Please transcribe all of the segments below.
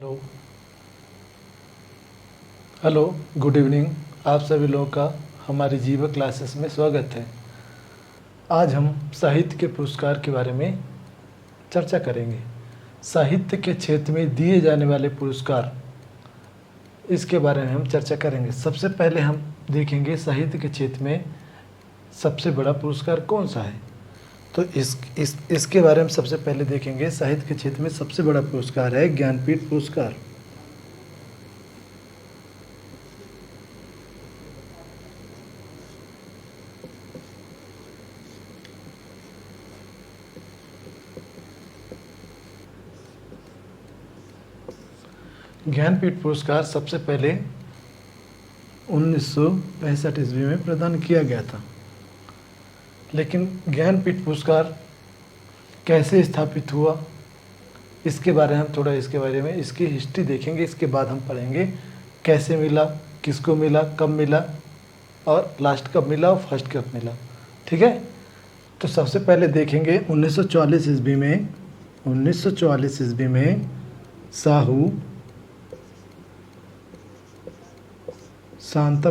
Hello. Hello, good evening. आप सभी लोगों का हमारी जीवा क्लासेस में स्वागत है। आज हम साहित्य के पुरस्कार के बारे में चर्चा करेंगे। साहित्य के क्षेत्र में दिए जाने वाले पुरस्कार, इसके बारे में हम चर्चा करेंगे। सबसे पहले हम देखेंगे साहित्य के क्षेत्र में सबसे बड़ा पुरस्कार कौन सा है। तो इसके बारे में सबसे पहले देखेंगे। साहित्य के क्षेत्र में सबसे बड़ा पुरस्कार है ज्ञानपीठ पुरस्कार। ज्ञानपीठ पुरस्कार सबसे पहले 1965 ईस्वी में प्रदान किया गया था। लेकिन ज्ञानपीठ पुरस्कार कैसे स्थापित हुआ, इसके बारे में हम थोड़ा इसकी हिस्ट्री देखेंगे। इसके बाद हम पढ़ेंगे कैसे मिला, किसको मिला, कब मिला और लास्ट कब मिला और फर्स्ट कब मिला। ठीक है। तो सबसे पहले देखेंगे 1944 ईस्वी में साहू शांता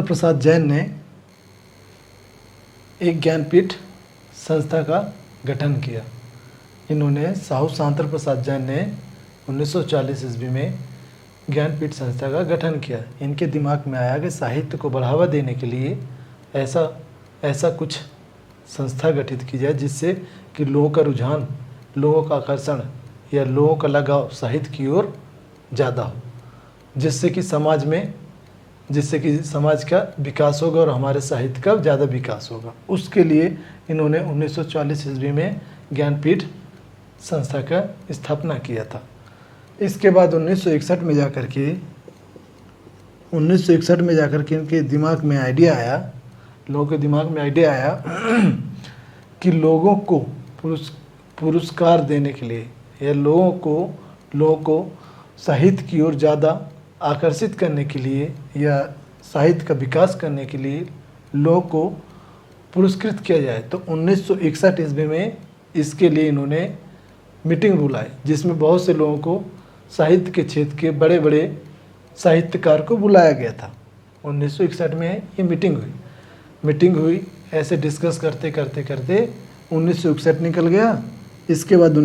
प्रसाद जैन ने एक ज्ञानपीठ संस्था का गठन किया। इन्होंने साहू शांता प्रसाद जैन ने 1940 ईस्वी में ज्ञानपीठ संस्था का गठन किया। इनके दिमाग में आया कि साहित्य को बढ़ावा देने के लिए ऐसा कुछ संस्था गठित की जाए जिससे कि लोगों का रुझान, लोगों का आकर्षण या लोगों का लगाव साहित्य की ओर ज़्यादा हो, जिससे कि समाज का विकास होगा और हमारे साहित्य का ज़्यादा विकास होगा। उसके लिए इन्होंने 1940 ईस्वी में ज्ञानपीठ संस्था का स्थापना किया था। इसके बाद 1961 में जाकर के इनके दिमाग में आइडिया आया, लोगों के दिमाग में आइडिया आया कि लोगों को पुरस्कार देने के लिए या लोगों को साहित्य की ओर ज़्यादा आकर्षित करने के लिए या साहित्य का विकास करने के लिए लोगों को पुरस्कृत किया जाए। तो 1961 ईस्वी में इसके लिए इन्होंने मीटिंग बुलाई, जिसमें बहुत से लोगों को, साहित्य के क्षेत्र के बड़े बड़े साहित्यकार को बुलाया गया था। 1961 में ये मीटिंग हुई। ऐसे डिस्कस करते 1961 निकल गया। इसके बाद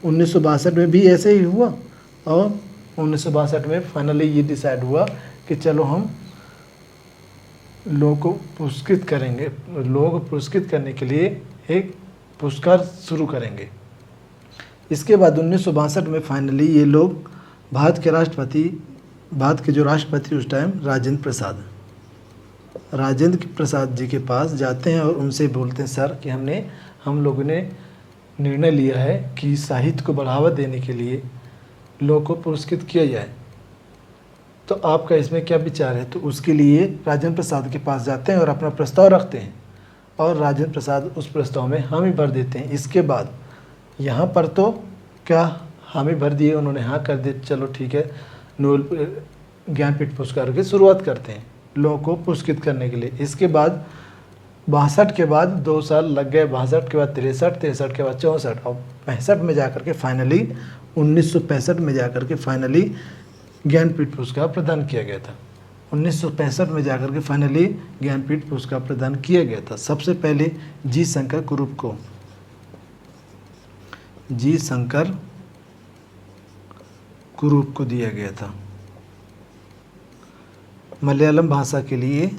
1962 में भी ऐसे ही हुआ और 1962 में फाइनली ये डिसाइड हुआ कि चलो हम लोगों को पुरस्कृत करेंगे। लोगों को पुरस्कृत करने के लिए एक पुरस्कार शुरू करेंगे। इसके बाद 1962 में फाइनली ये लोग भारत के जो राष्ट्रपति उस टाइम राजेंद्र प्रसाद जी के पास जाते हैं और उनसे बोलते हैं, सर कि हम लोगों ने निर्णय लिया है कि साहित्य को बढ़ावा देने के लिए लोगों को पुरस्कृत किया जाए, तो आपका इसमें क्या विचार है। तो उसके लिए राजेंद्र प्रसाद के पास जाते हैं और अपना प्रस्ताव रखते हैं और राजेंद्र प्रसाद उस प्रस्ताव में हामी भर देते हैं। इसके बाद यहाँ पर तो क्या हामी भर दिए, उन्होंने हाँ कर दिए, चलो ठीक है, नोबेल ज्ञानपीठ पुरस्कार की शुरुआत करते हैं लोगों को पुरस्कृत करने के लिए। इसके बाद 62 के बाद 2 साल लग गए, 62 के बाद 63 के बाद 64 और 65 में जाकर के फाइनली 1965 में जाकर के फाइनली ज्ञानपीठ पुरस्कार प्रदान किया गया था। 1965 में जाकर के फाइनली ज्ञानपीठ पुरस्कार प्रदान किया गया था। सबसे पहले जी शंकर कुरूप को दिया गया था। मलयालम भाषा के लिए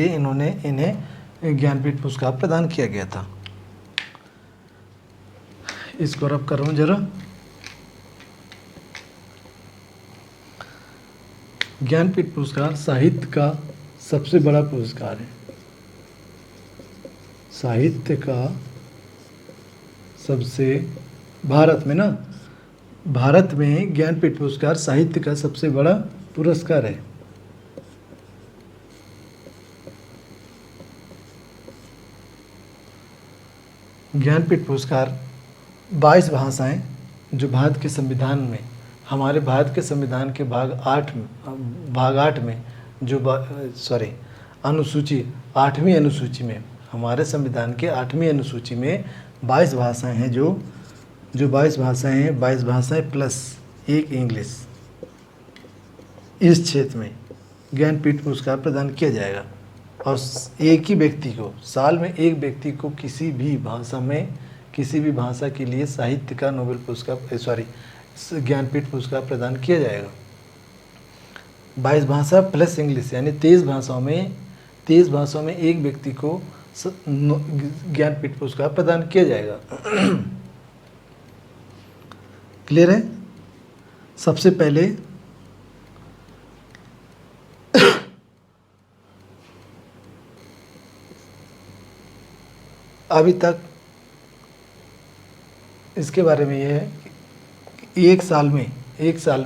इन्हें ज्ञानपीठ पुरस्कार प्रदान किया गया था। इसको रब करूँ जरा। ज्ञानपीठ पुरस्कार साहित्य का सबसे बड़ा पुरस्कार है। साहित्य का सबसे भारत में ज्ञानपीठ पुरस्कार साहित्य का सबसे बड़ा पुरस्कार है। ज्ञानपीठ पुरस्कार 22 भाषाएं जो भारत के संविधान में हमारे भारत के संविधान के भाग 8 में जो अनुसूची 8वीं अनुसूची में, हमारे संविधान के 8वीं अनुसूची में 22 भाषाएं हैं, जो 22 भाषाएं हैं, 22 भाषाएं प्लस एक इंग्लिश, इस क्षेत्र में ज्ञानपीठ पुरस्कार प्रदान किया जाएगा। और एक ही व्यक्ति को, साल में एक व्यक्ति को किसी भी भाषा के लिए साहित्य का नोबेल पुरस्कार ज्ञानपीठ पुरस्कार प्रदान किया जाएगा। 22 भाषा प्लस इंग्लिश यानी 23 भाषाओं में एक व्यक्ति को ज्ञानपीठ पुरस्कार प्रदान किया जाएगा। क्लियर है? सबसे पहले अभी तक इसके बारे में यह है कि एक साल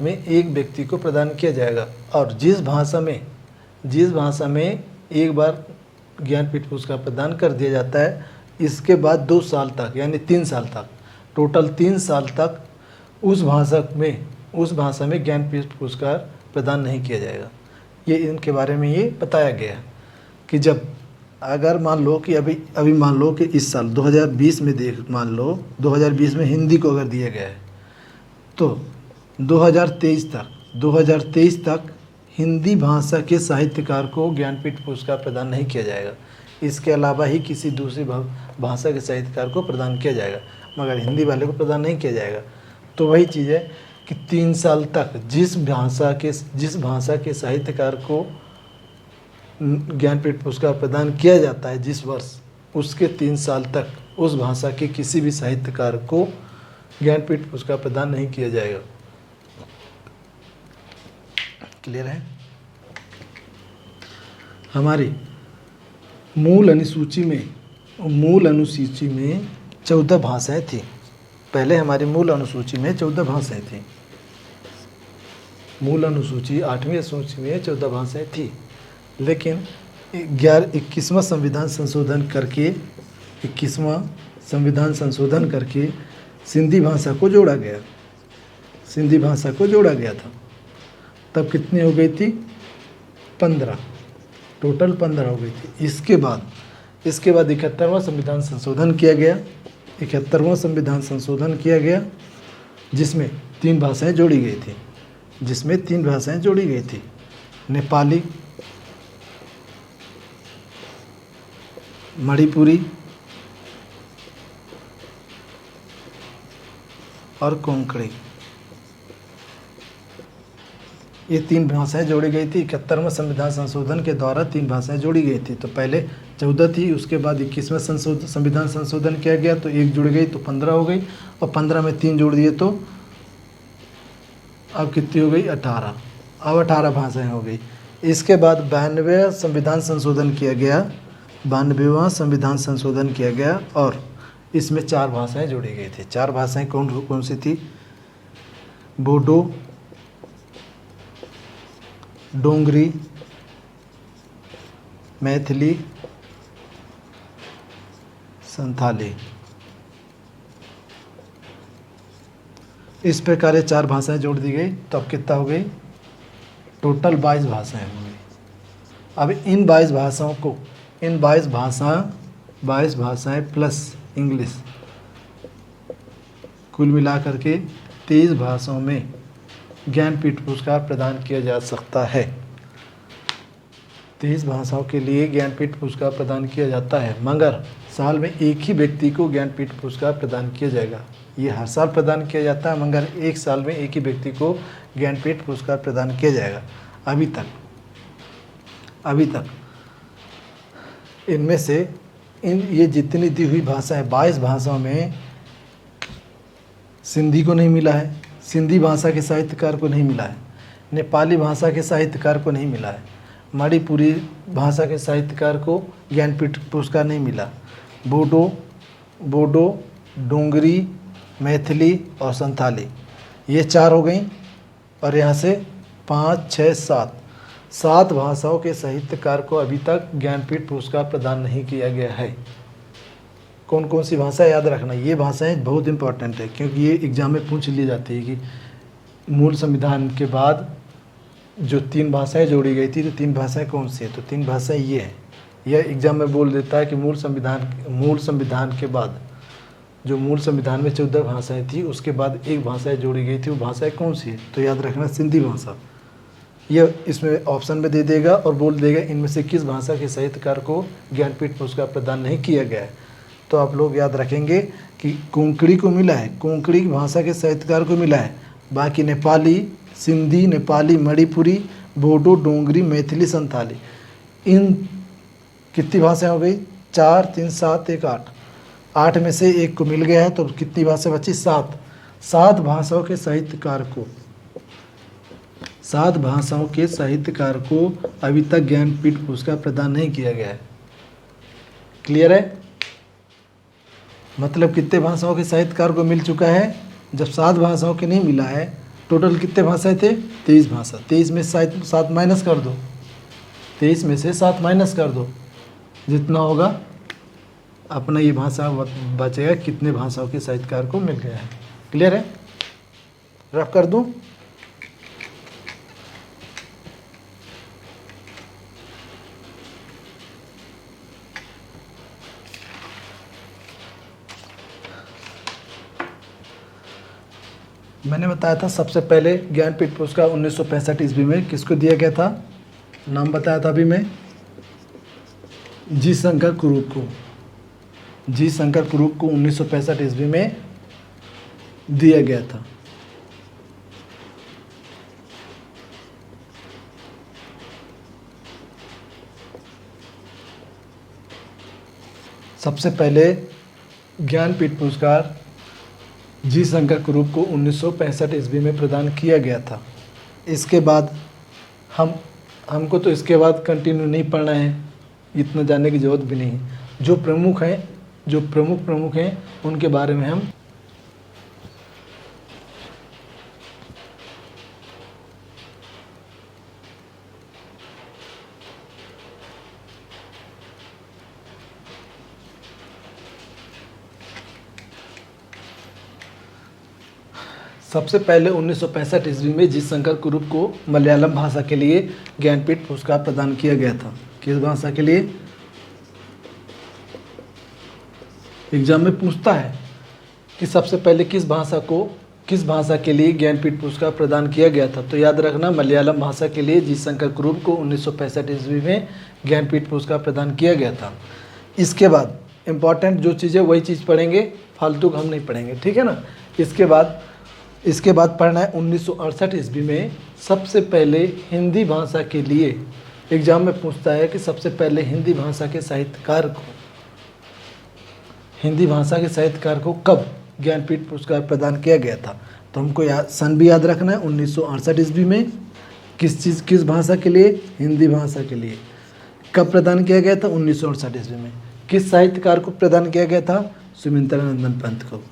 में एक व्यक्ति को प्रदान किया जाएगा, और जिस भाषा में एक बार ज्ञानपीठ पुरस्कार प्रदान कर दिया जाता है, इसके बाद 2 साल तक यानी 3 साल तक, टोटल 3 साल तक उस भाषा में ज्ञानपीठ पुरस्कार प्रदान नहीं किया जाएगा। ये इनके बारे में ये बताया गया कि जब अगर मान लो कि अभी मान लो कि इस साल 2020 में 2020 में हिंदी को अगर दिया गया है, तो 2023 तक हिंदी भाषा के साहित्यकार को ज्ञानपीठ पुरस्कार प्रदान नहीं किया जाएगा। इसके अलावा ही किसी दूसरी भाषा के साहित्यकार को प्रदान किया जाएगा, मगर हिंदी वाले को प्रदान नहीं किया जाएगा। तो वही चीज़ है कि 3 साल तक जिस भाषा के साहित्यकार को ज्ञानपीठ पुरस्कार प्रदान किया जाता है जिस वर्ष, उसके 3 साल तक उस भाषा के किसी भी साहित्यकार को ज्ञानपीठ पुरस्कार प्रदान नहीं किया जाएगा। क्लियर है? हमारी मूल अनुसूची में 14 भाषाएं थी। पहले हमारी मूल अनुसूची में 14 भाषाएं थी। मूल अनुसूची 8वीं अनुसूची में 14 भाषाएं थी, लेकिन 21वां संविधान संशोधन करके सिंधी भाषा को जोड़ा गया था। तब कितनी हो गई थी? 15, टोटल 15 हो गई थी। इसके बाद 71वां संविधान संशोधन किया गया। 71वां संविधान संशोधन किया गया जिसमें 3 भाषाएं जोड़ी गई थी, नेपाली, मणिपुरी और कोंकणी। ये 3 भाषाएं जोड़ी गई थी। 71वां संविधान संशोधन के द्वारा 3 भाषाएं जोड़ी गई थी। तो पहले 14 थी, उसके बाद 21वां संविधान संशोधन किया गया तो 1 जुड़ गई तो 15 हो गई, और 15 में 3 जोड़ दिए तो अब कितनी हो गई? 18। अब 18 भाषाएं हो गई। इसके बाद 92वां संविधान संशोधन किया गया और इसमें 4 भाषाएं जोड़ी गई थी। 4 भाषाएं कौन सी थी? बोडो, डोंगरी, मैथिली, संथाली। इस प्रकार ये 4 भाषाएं जोड़ दी गई। तो अब कितना हो गई? टोटल 22 भाषाएं हो गई। अब इन 22 भाषाएं प्लस इंग्लिश, कुल मिलाकर के 23 भाषाओं में ज्ञानपीठ पुरस्कार प्रदान किया जा सकता है। 23 भाषाओं के लिए ज्ञानपीठ पुरस्कार प्रदान किया जाता है, मगर साल में एक ही व्यक्ति को ज्ञानपीठ पुरस्कार प्रदान किया जाएगा। ये हर साल प्रदान किया जाता है, मगर एक साल में एक ही व्यक्ति को ज्ञानपीठ पुरस्कार प्रदान किया जाएगा। अभी तक इनमें से ये जितनी दी हुई भाषाएं, 22 भाषाओं में सिंधी को नहीं मिला है, सिंधी भाषा के साहित्यकार को नहीं मिला है, नेपाली भाषा के साहित्यकार को नहीं मिला है, मणिपुरी भाषा के साहित्यकार को ज्ञानपीठ पुरस्कार नहीं मिला, बोडो, डोंगरी, मैथिली और संथाली, ये 4 हो गई। और यहाँ से 5, 6, 7 भाषाओं के साहित्यकार को अभी तक ज्ञानपीठ पुरस्कार प्रदान नहीं किया गया है। कौन कौन सी भाषा याद रखना, ये भाषाएं बहुत इंपॉर्टेंट है, क्योंकि ये एग्जाम में पूछ ली जाती है कि मूल संविधान के बाद जो 3 भाषाएं जोड़ी गई थी, तो 3 भाषाएं कौन सी है? तो 3 भाषाएं ये हैं। यह एग्जाम में बोल देता है कि मूल संविधान के बाद जो मूल संविधान में 14 भाषाएं थी, उसके बाद एक भाषा जोड़ी गई थी, वो भाषाएं कौन सी है? तो याद रखना सिंधी भाषा। यह इसमें ऑप्शन में दे देगा और बोल देगा इनमें से किस भाषा के साहित्यकार को ज्ञानपीठ पुरस्कार प्रदान नहीं किया गया है। तो आप लोग याद रखेंगे कि कोंकणी को मिला है, कोंकणी भाषा के साहित्यकार को मिला है। बाकी नेपाली, सिंधी, नेपाली, मणिपुरी, बोडो, डोंगरी, मैथिली, संथाली, इन कितनी भाषाएं हो गई? 4, 3, 7, 1, 8। 8 में से एक को मिल गया है, तो कितनी भाषा बची? 7। 7 भाषाओं के साहित्यकार को 7 भाषाओं के साहित्यकार को अभी तक ज्ञानपीठ पुरस्कार प्रदान नहीं किया गया है। क्लियर है? मतलब कितने भाषाओं के साहित्यकार को मिल चुका है? जब 7 भाषाओं के नहीं मिला है, टोटल कितने भाषाएं थे? 23 भाषा। 23 में 7 माइनस कर दो, 23 में से 7 माइनस कर दो, जितना होगा अपना ये भाषा बचेगा कितने भाषाओं के साहित्यकार को मिल गया है। क्लियर है? रफ कर दूं? मैंने बताया था सबसे पहले ज्ञानपीठ पुरस्कार 1965 ईस्वी में किसको दिया गया था? नाम बताया था अभी मैं, जी शंकर कुरूप को। जी शंकर कुरूप को 1965 ईस्वी में दिया गया था। सबसे पहले ज्ञानपीठ पुरस्कार जी शंकर कुरूप को 1965 ईस्वी में प्रदान किया गया था। इसके बाद हमको तो इसके बाद कंटिन्यू नहीं पढ़ना है, इतना जानने की ज़रूरत भी नहीं है। जो प्रमुख हैं उनके बारे में हम सबसे पहले 1965 ईस्वी में जी शंकर कुरूप को मलयालम भाषा के लिए ज्ञानपीठ पुरस्कार प्रदान किया गया था। किस भाषा के लिए? एग्जाम में पूछता है कि सबसे पहले किस भाषा के लिए ज्ञानपीठ पुरस्कार प्रदान किया गया था। तो याद रखना मलयालम भाषा के लिए जी शंकर कुरूप को 1965 ईस्वी में ज्ञानपीठ पुरस्कार प्रदान किया गया था। इसके बाद इम्पॉर्टेंट जो चीज़ है वही चीज़ पढ़ेंगे, फालतू हम नहीं पढ़ेंगे, ठीक है ना। इसके बाद पढ़ना है 1968 ईस्वी में सबसे पहले हिंदी भाषा के लिए। एग्जाम में पूछता है कि सबसे पहले हिंदी भाषा के साहित्यकार को कब ज्ञानपीठ पुरस्कार प्रदान किया गया था। तो हमको सन भी याद रखना है, 1968 ईस्वी में। किस भाषा के लिए? हिंदी भाषा के लिए। कब प्रदान किया गया था? 1968 ईस्वी में। किस साहित्यकार को प्रदान किया गया था? सुमित्रानंदन पंत को।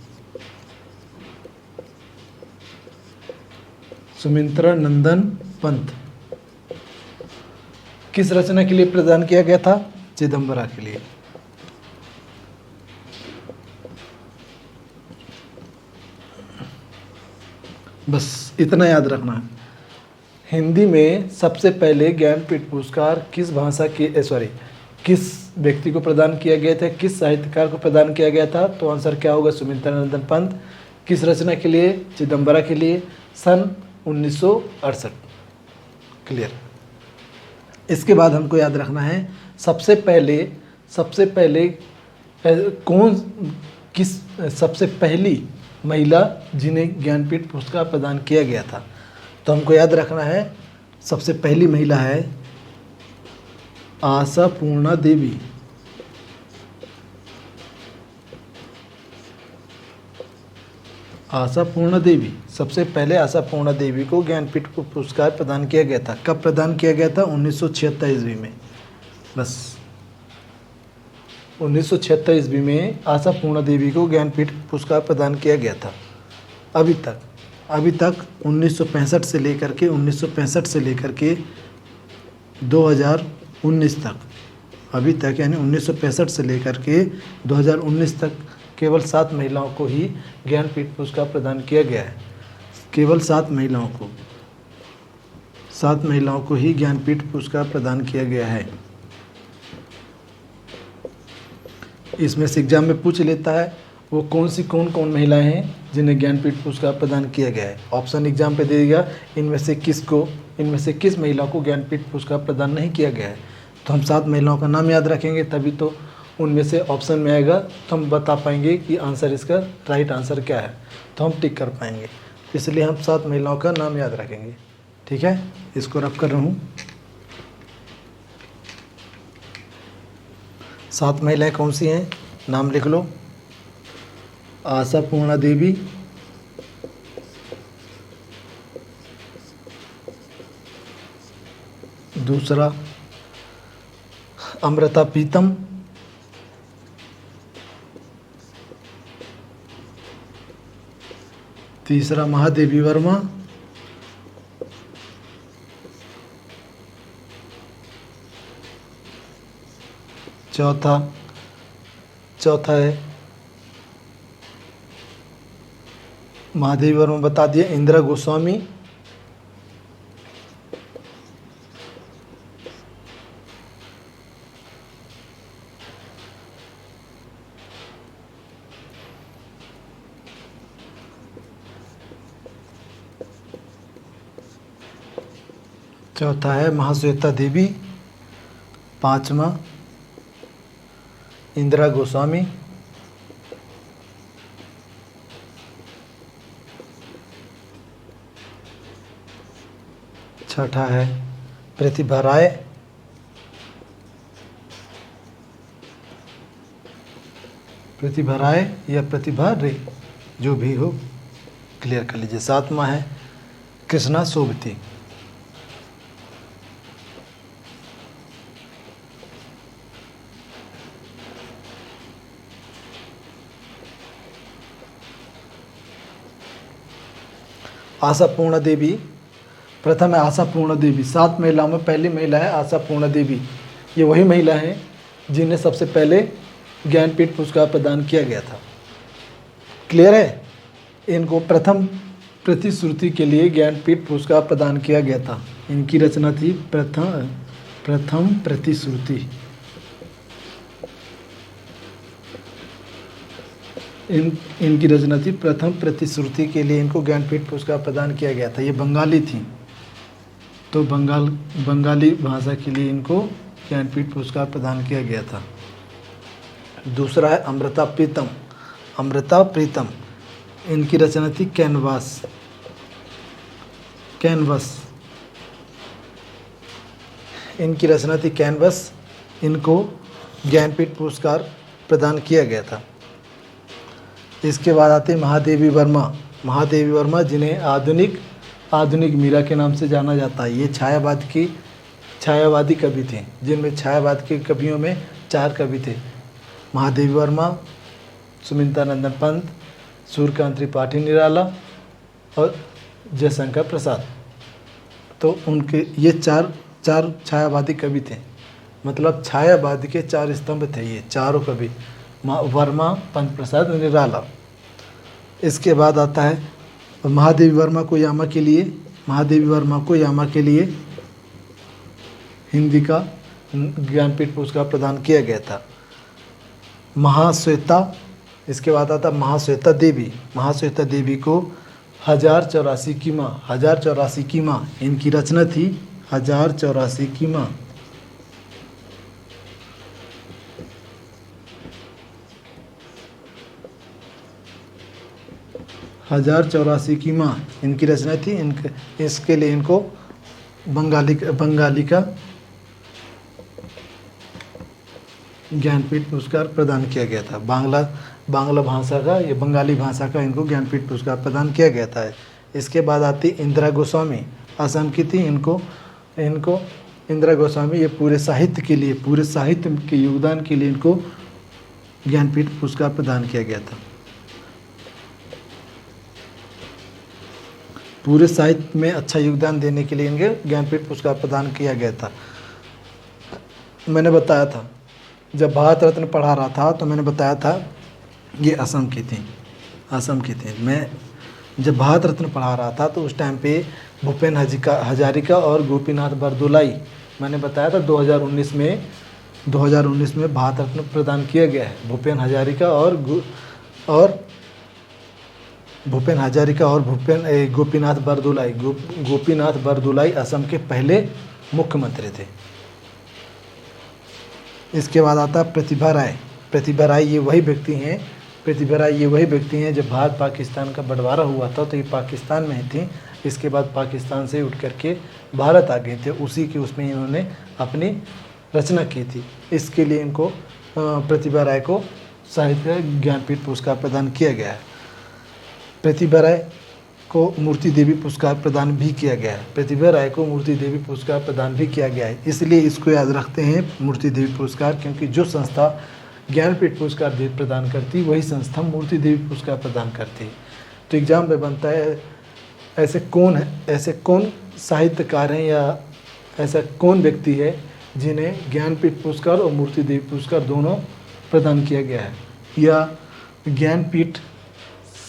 सुमित्रानंदन पंत। किस रचना के लिए प्रदान किया गया था? चिदंबरा के लिए। बस इतना याद रखना है। हिंदी में सबसे पहले ज्ञानपीठ पुरस्कार किस व्यक्ति को प्रदान किया गया था, किस साहित्यकार को प्रदान किया गया था? तो आंसर क्या होगा? सुमित्रानंदन पंत। किस रचना के लिए? चिदंबरा के लिए। सन 1968। क्लियर। इसके बाद हमको याद रखना है सबसे पहली महिला जिन्हें ज्ञानपीठ पुरस्कार प्रदान किया गया था। तो हमको याद रखना है सबसे पहली महिला है आशापूर्णा देवी। आशापूर्णा देवी। सबसे पहले आशापूर्णा देवी को ज्ञानपीठ पुरस्कार प्रदान किया गया था। कब प्रदान किया गया था? 1976 ईस्वी में। बस 1976 ईस्वी में आशापूर्णा देवी को ज्ञानपीठ पुरस्कार प्रदान किया गया था। अभी तक 1965 से लेकर के 2019 तक, अभी तक यानी 1965 से लेकर के 2019 तक केवल 7 महिलाओं को ही ज्ञानपीठ पुरस्कार प्रदान किया गया है। केवल 7 महिलाओं को ही ज्ञानपीठ पुरस्कार प्रदान किया गया है। इसमें से एग्जाम में पूछ लेता है वो कौन कौन महिलाएं हैं जिन्हें ज्ञानपीठ पुरस्कार प्रदान किया गया है। ऑप्शन एग्जाम पे दे देगा, इनमें से किस महिला को ज्ञानपीठ पुरस्कार प्रदान नहीं किया गया है। तो हम 7 महिलाओं का नाम याद रखेंगे, तभी तो उनमें से ऑप्शन में आएगा तो हम बता पाएंगे कि आंसर इसका राइट आंसर क्या है, तो हम टिक कर पाएंगे। इसलिए हम 7 महिलाओं का नाम याद रखेंगे। ठीक है, इसको रफ कर रहा हूँ। 7 महिलाएं कौन सी हैं, नाम लिख लो। आशा पूर्णा देवी, दूसरा अमृता प्रीतम, तीसरा महादेवी वर्मा, चौथा है महादेवी वर्मा बता दिया, इंदिरा गोस्वामी, चौथा है महाश्वेता देवी, पांचवा इंदिरा गोस्वामी, छठा है प्रतिभा राय, या प्रतिभा रे, जो भी हो क्लियर कर लीजिए। 7वां है कृष्णा सोबती। आशा पूर्णा देवी प्रथम है, आशा पूर्णा देवी। 7 महिलाओं में पहली महिला है आशा पूर्णा देवी। ये वही महिला है जिन्हें सबसे पहले ज्ञानपीठ पुरस्कार प्रदान किया गया था। क्लियर है, इनको प्रथम प्रतिश्रुति के लिए ज्ञानपीठ पुरस्कार प्रदान किया गया था। इनकी रचना थी प्रथम प्रतिश्रुति। इनकी रचना थी प्रथम प्रतिश्रुति के लिए इनको ज्ञानपीठ पुरस्कार प्रदान किया गया था। ये बंगाली थी, तो बंगाली भाषा के लिए इनको ज्ञानपीठ पुरस्कार प्रदान किया गया था। दूसरा है अमृता प्रीतम। इनकी रचना थी कैनवास। इनकी रचना थी कैनवस। इनको ज्ञानपीठ पुरस्कार प्रदान किया गया था। इसके बाद आते हैं महादेवी वर्मा जिन्हें आधुनिक मीरा के नाम से जाना जाता है। ये छायावादी कवि थे, जिनमें छायावाद के कवियों में 4 कवि थे। महादेवी वर्मा, सुमित्रा नंदन पंत, सूर्यकांत त्रिपाठी निराला और जयशंकर प्रसाद। तो उनके ये चार छायावादी कवि थे, मतलब छायावाद के 4 स्तंभ थे ये चारों कवि, वर्मा, पंत प्रसाद, निराला। इसके बाद आता है महादेवी वर्मा को यामा के लिए हिंदी का ज्ञानपीठ पुरस्कार प्रदान किया गया था। इसके बाद आता महाश्वेता देवी को 1084 की माँ इनकी रचना थी। 1084 की माँ। इनकी रचना थी। इसके लिए इनको बंगाली का ज्ञानपीठ पुरस्कार प्रदान किया गया था। बांग्ला भाषा का, ये बंगाली भाषा का इनको ज्ञानपीठ पुरस्कार प्रदान किया गया था। इसके बाद आती इंदिरा गोस्वामी, असम की थी। इनको इंदिरा गोस्वामी ये पूरे साहित्य के योगदान के लिए इनको ज्ञानपीठ पुरस्कार प्रदान किया गया था। पूरे साहित्य में अच्छा योगदान देने के लिए इनके ज्ञानपीठ पुरस्कार प्रदान किया गया था। मैंने बताया था जब भारत रत्न पढ़ा रहा था तो मैंने बताया था ये असम की थी। जब भारत रत्न पढ़ा रहा था तो उस टाइम पे भूपेन हजारिका और गोपीनाथ बरदोलाई, मैंने बताया था 2019 में भारत रत्न प्रदान किया गया है। भूपेन हजारिका और गोपीनाथ बरदोलाई। गोपीनाथ बरदोलाई असम के पहले मुख्यमंत्री थे। इसके बाद आता है प्रतिभा राय। प्रतिभा राय ये वही व्यक्ति हैं जब भारत पाकिस्तान का बंटवारा हुआ था तो ये पाकिस्तान में थी। इसके बाद पाकिस्तान से उठ करके भारत आ गए थे, उसी के उसमें इन्होंने अपनी रचना की थी। इसके लिए इनको प्रतिभा राय को साहित्य ज्ञानपीठ पुरस्कार प्रदान किया गया है। प्रतिभा राय को मूर्ति देवी पुरस्कार प्रदान भी किया गया है। प्रतिभा राय को मूर्ति देवी पुरस्कार प्रदान भी किया गया है। इसलिए इसको याद रखते हैं मूर्ति देवी पुरस्कार, क्योंकि जो संस्था ज्ञानपीठ पुरस्कार प्रदान करती वही संस्था मूर्ति देवी पुरस्कार प्रदान करती है। तो एग्जाम में बनता है ऐसे कौन साहित्यकार हैं या ऐसा कौन व्यक्ति है जिन्हें ज्ञानपीठ पुरस्कार और मूर्ति देवी पुरस्कार दोनों प्रदान किया गया है, या ज्ञानपीठ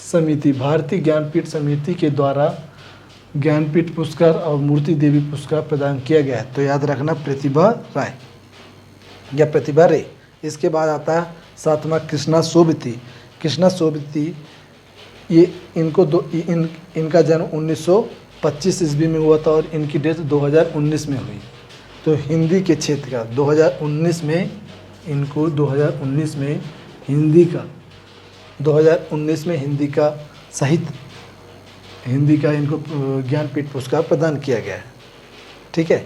समिति, भारतीय ज्ञानपीठ समिति के द्वारा ज्ञानपीठ पुरस्कार और मूर्ति देवी पुरस्कार प्रदान किया गया है। तो याद रखना प्रतिभा राय या प्रतिभा रे। इसके बाद आता है सातवां कृष्णा सोबती। कृष्णा सोबती ये इनका जन्म 1925 ईस्वी में हुआ था और इनकी डेथ 2019 में हुई। तो हिंदी के क्षेत्र का 2019 में हिंदी का साहित्य, हिंदी का इनको ज्ञानपीठ पुरस्कार प्रदान किया गया है। ठीक है,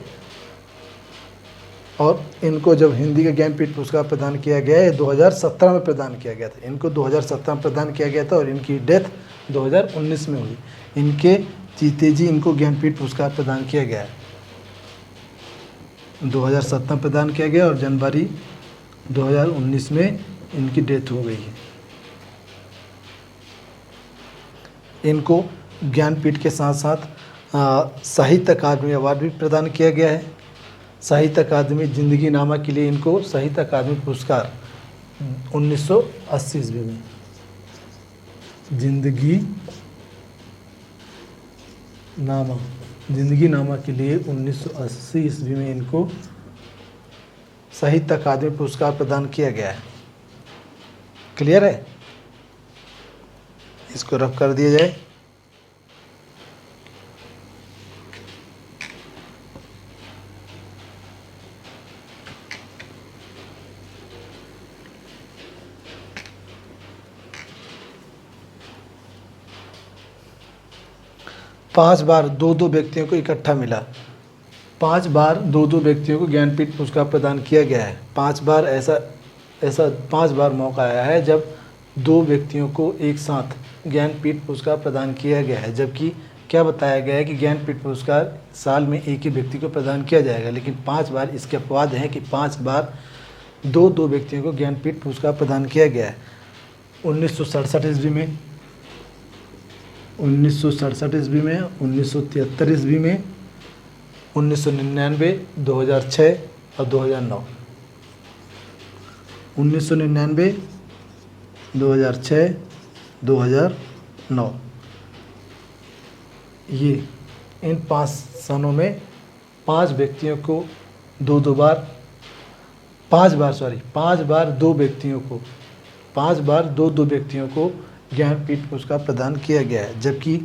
और इनको जब हिंदी का ज्ञानपीठ पुरस्कार प्रदान किया गया है 2017 में प्रदान किया गया था। इनको 2017 में प्रदान किया गया था और इनकी डेथ 2019 में हुई। इनके चीते जी इनको ज्ञानपीठ पुरस्कार प्रदान किया गया है, 2017 में प्रदान किया गया और जनवरी 2019 में इनकी डेथ हो गई है। इनको ज्ञानपीठ के साथ साथ साहित्य अकादमी अवार्ड भी प्रदान किया गया है। साहित्य अकादमी जिंदगी नामा के लिए इनको साहित्य अकादमी पुरस्कार 1980 ईस्वी में, जिंदगी नामा के लिए 1980 ईस्वी में इनको साहित्य अकादमी पुरस्कार प्रदान किया गया है। क्लियर है, इसको रफ कर दिया जाए। पांच बार दो व्यक्तियों को इकट्ठा मिला। 5 बार दो व्यक्तियों को ज्ञानपीठ पुरस्कार प्रदान किया गया है। 5 बार ऐसा 5 बार मौका आया है जब 2 व्यक्तियों को एक साथ ज्ञानपीठ पुरस्कार प्रदान किया गया है। जबकि क्या बताया गया है कि ज्ञानपीठ पुरस्कार साल में एक ही व्यक्ति को प्रदान किया जाएगा, लेकिन 5 बार इसके अपवाद हैं कि 5 बार दो व्यक्तियों को ज्ञानपीठ पुरस्कार प्रदान किया गया है। 1967 ईस्वी में, 1967 ईस्वी में, 1973 ईस्वी में, 1999, 2006 और 2009। 1999, 2006, 2009 ये इन 5 सालों में 5 व्यक्तियों को 5 बार दो व्यक्तियों को ज्ञानपीठ पुरस्कार प्रदान किया गया है। जबकि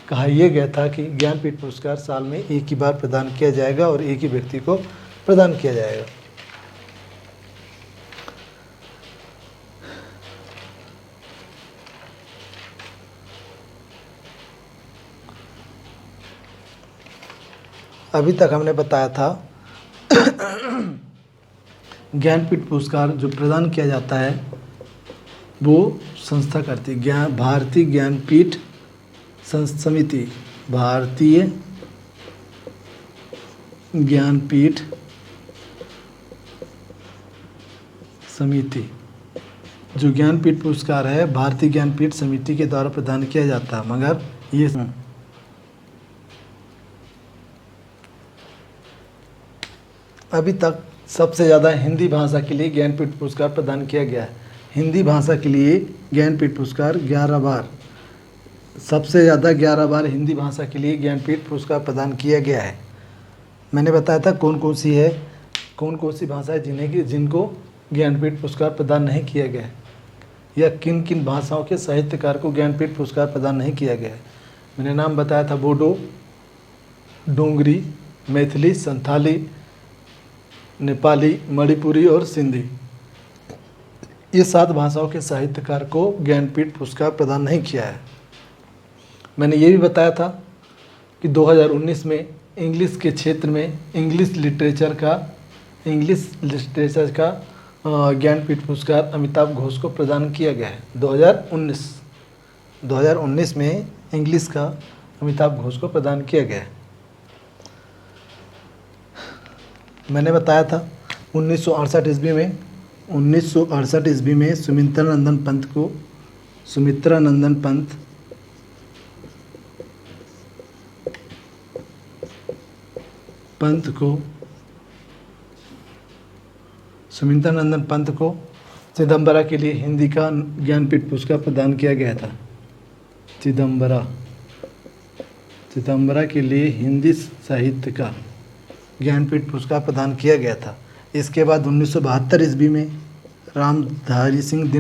कहा यह गया था कि ज्ञानपीठ पुरस्कार साल में एक ही बार प्रदान किया जाएगा और एक ही व्यक्ति को प्रदान किया जाएगा। अभी तक हमने बताया था ज्ञानपीठ पुरस्कार जो प्रदान किया जाता है वो संस्था करती है भारतीय ज्ञानपीठ समिति। भारतीय ज्ञानपीठ समिति जो ज्ञानपीठ पुरस्कार है भारतीय ज्ञानपीठ समिति के द्वारा प्रदान किया जाता है। मगर ये अभी तक सबसे ज़्यादा हिंदी भाषा के लिए ज्ञानपीठ पुरस्कार प्रदान किया गया है। हिंदी भाषा के लिए ज्ञानपीठ पुरस्कार 11 बार सबसे ज़्यादा 11 बार हिंदी भाषा के लिए ज्ञानपीठ पुरस्कार प्रदान किया गया है। मैंने बताया था कौन कौन सी है, कौन कौन सी भाषा है जिनको ज्ञानपीठ पुरस्कार प्रदान नहीं किया गया है, या किन किन भाषाओं के साहित्यकार को ज्ञानपीठ पुरस्कार प्रदान नहीं किया गया है। मैंने नाम बताया था बोडो, डोंगरी, मैथिली, संथाली, नेपाली, मणिपुरी और सिंधी। ये 7 भाषाओं के साहित्यकार को ज्ञानपीठ पुरस्कार प्रदान नहीं किया है। मैंने ये भी बताया था कि 2019 में इंग्लिश के क्षेत्र में इंग्लिश लिटरेचर का ज्ञानपीठ पुरस्कार अमिताभ घोष को प्रदान किया गया है। 2019 में इंग्लिश का अमिताभ घोष को प्रदान किया गया है। मैंने बताया था 1968 ईस्वी में सुमित्रा नंदन पंत को चिदम्बरा के लिए हिंदी का ज्ञानपीठ पुरस्कार प्रदान किया गया था। चिदम्बरा के लिए हिंदी साहित्य का ज्ञानपीठ पुरस्कार प्रदान किया गया था। इसके बाद 1972 ईस्वी में रामधारी सिंह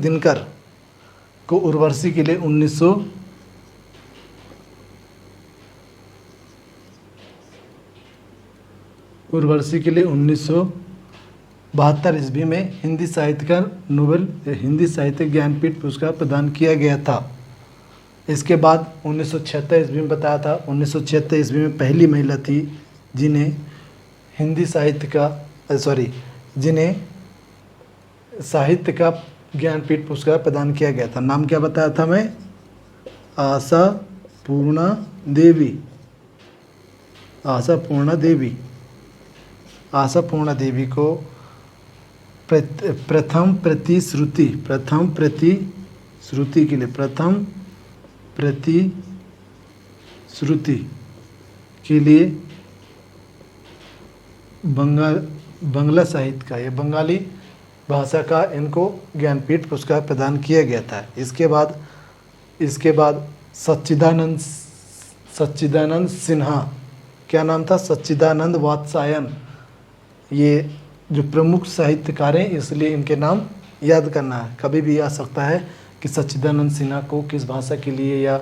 दिनकर को उर्वशी के लिए 1972 ईस्वी में हिंदी साहित्य ज्ञानपीठ पुरस्कार प्रदान किया गया था। इसके बाद 1976 ईस्वी में बताया था, 1976 ईस्वी में पहली महिला थी जिन्हें साहित्य का ज्ञानपीठ पुरस्कार प्रदान किया गया था। नाम क्या बताया था मैं? आशापूर्णा देवी को प्रथम प्रतिश्रुति के लिए बंगला साहित्य का, ये बंगाली भाषा का इनको ज्ञानपीठ पुरस्कार प्रदान किया गया था। इसके बाद सच्चिदानंद सिन्हा, क्या नाम था? सच्चिदानंद वात्सायन, ये जो प्रमुख साहित्यकार हैं, इसलिए इनके नाम याद करना है। कभी भी आ सकता है कि सच्चिदानंद सिन्हा को किस भाषा के लिए या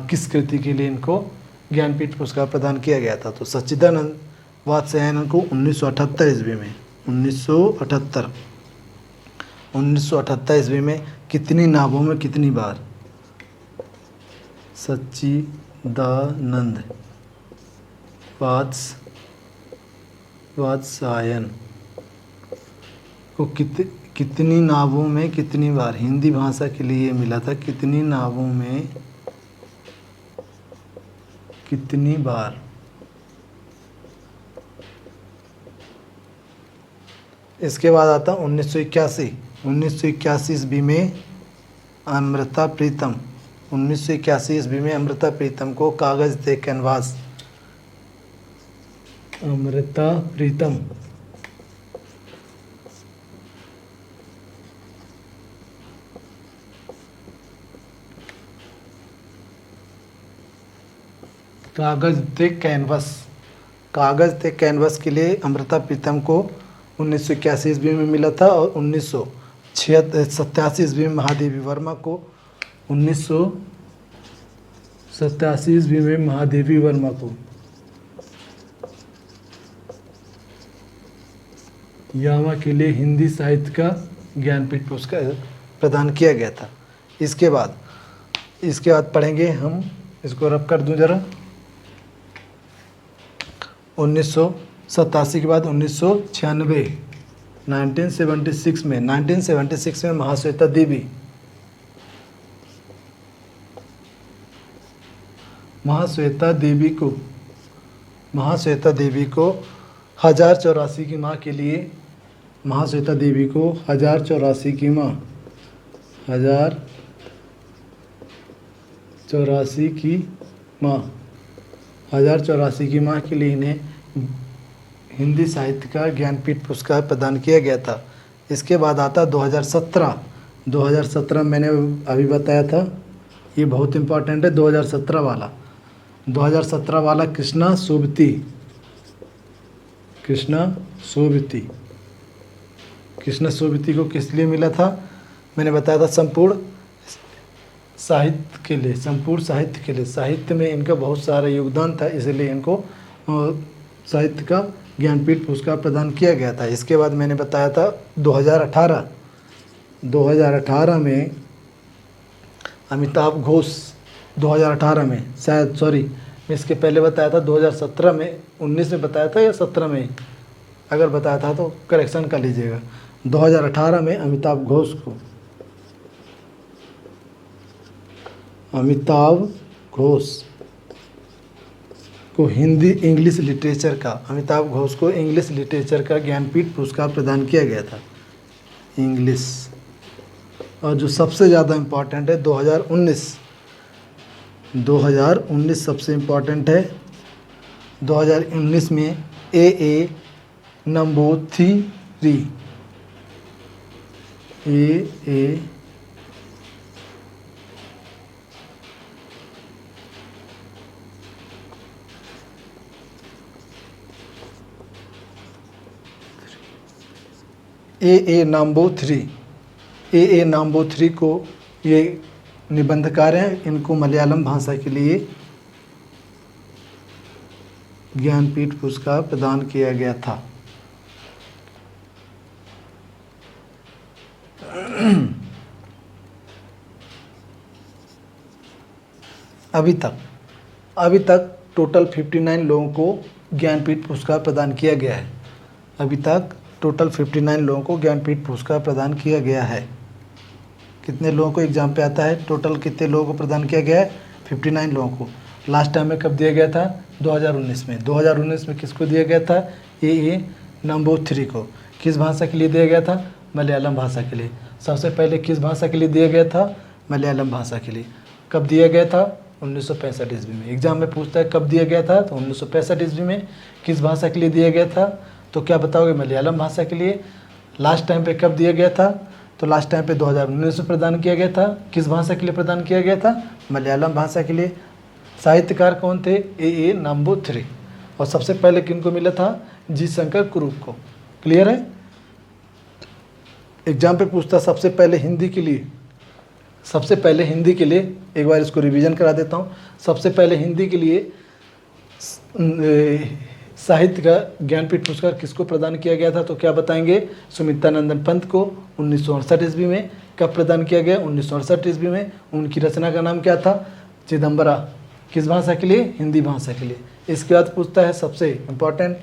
किस कृति के लिए इनको ज्ञानपीठ पुरस्कार प्रदान किया गया था। तो सच्चिदानंद वात्सायन को 1978 ईस्वी में 1978 ईस्वी में कितनी नावों में कितनी बार? सच्चिदानंद वात्सायन को कितनी नावों में कितनी बार हिंदी भाषा के लिए मिला था? कितनी नावों में कितनी बार? इसके बाद आता 1981 ईस्वी में अमृता प्रीतम को कागज दे कैनवास, अमृता प्रीतम कागज थे कैनवस के लिए अमृता प्रीतम को 1981 ईस्वी में मिला था, और 1987 ईस्वी में महादेवी वर्मा को 1987 ईस्वी में महादेवी वर्मा को यामा के लिए हिंदी साहित्य का ज्ञानपीठ पुरस्कार प्रदान किया गया था। इसके बाद पढ़ेंगे हम, इसको रब कर दूं जरा। 1987 के बाद 1976 में महाश्वेता देवी को 1084 की माँ के लिए, महाश्वेता देवी को 1084 की माँ, 1084 की माँ 1084 की माह के लिए इन्हें हिंदी साहित्य का ज्ञानपीठ पुरस्कार प्रदान किया गया था। इसके बाद आता 2017। 2017 मैंने अभी बताया था, ये बहुत इम्पोर्टेंट है 2017 वाला। 2017 वाला कृष्णा सोबती। कृष्णा सोबती को किस लिए मिला था? मैंने बताया था संपूर्ण साहित्य के लिए, संपूर्ण साहित्य के लिए। साहित्य में इनका बहुत सारा योगदान था, इसलिए इनको साहित्य का ज्ञानपीठ पुरस्कार प्रदान किया गया था। इसके बाद मैंने बताया था 2018 में अमिताभ घोष, 2018 में शायद, सॉरी मैं इसके पहले बताया था 2017 में, 19 में बताया था या 17 में, अगर बताया था तो करेक्शन कर लीजिएगा। 2018 में अमिताभ घोष को हिंदी इंग्लिश लिटरेचर का, अमिताभ घोष को इंग्लिश लिटरेचर का ज्ञानपीठ पुरस्कार प्रदान किया गया था, इंग्लिश। और जो सबसे ज़्यादा इम्पोर्टेंट है 2019 सबसे इम्पोर्टेंट है। 2019 में AA नंबूथिरी, AA नाम्बूथरी को, ये निबंधकार हैं, इनको मलयालम भाषा के लिए ज्ञानपीठ पुरस्कार प्रदान किया गया था। अभी तक टोटल 59 लोगों को ज्ञानपीठ पुरस्कार प्रदान किया गया है। अभी तक टोटल 59 लोगों को ज्ञानपीठ पुरस्कार प्रदान किया गया है। कितने लोगों को एग्जाम पे आता है, टोटल कितने लोगों को प्रदान किया गया है? 59 लोगों को। लास्ट टाइम में कब दिया गया था? 2019 में। 2019 में किसको दिया गया था? AA नंबूथरी को। किस भाषा के लिए दिया गया था? मलयालम भाषा के लिए। सबसे पहले किस भाषा के लिए दिया गया था? मलयालम भाषा के लिए। कब दिया गया था? 1965 ईस्वी में। एग्जाम में पूछता है कब दिया गया था, तो 1965 ईस्वी में। किस भाषा के लिए दिया गया था, तो क्या बताओगे? मलयालम भाषा के लिए। लास्ट टाइम पे कब दिया गया था, तो लास्ट टाइम पे 2019 में प्रदान किया गया था। किस भाषा के लिए प्रदान किया गया था? मलयालम भाषा के लिए। साहित्यकार कौन थे? AA नंबूथरी। और सबसे पहले किनको मिला था? जी शंकर कुरूप को। क्लियर है? एग्जाम पे पूछता सबसे पहले हिंदी के लिए, एक बार इसको रिवीजन करा देता हूँ। सबसे पहले हिंदी के लिए साहित्य का ज्ञानपीठ पुरस्कार किसको प्रदान किया गया था, तो क्या बताएंगे? सुमित्रानंदन पंत को 1968 ईस्वी में। कब प्रदान किया गया? 1968 ईस्वी में। उनकी रचना का नाम क्या था? चिदम्बरा। किस भाषा के लिए? हिंदी भाषा के लिए। इसके बाद पूछता है सबसे इम्पोर्टेंट,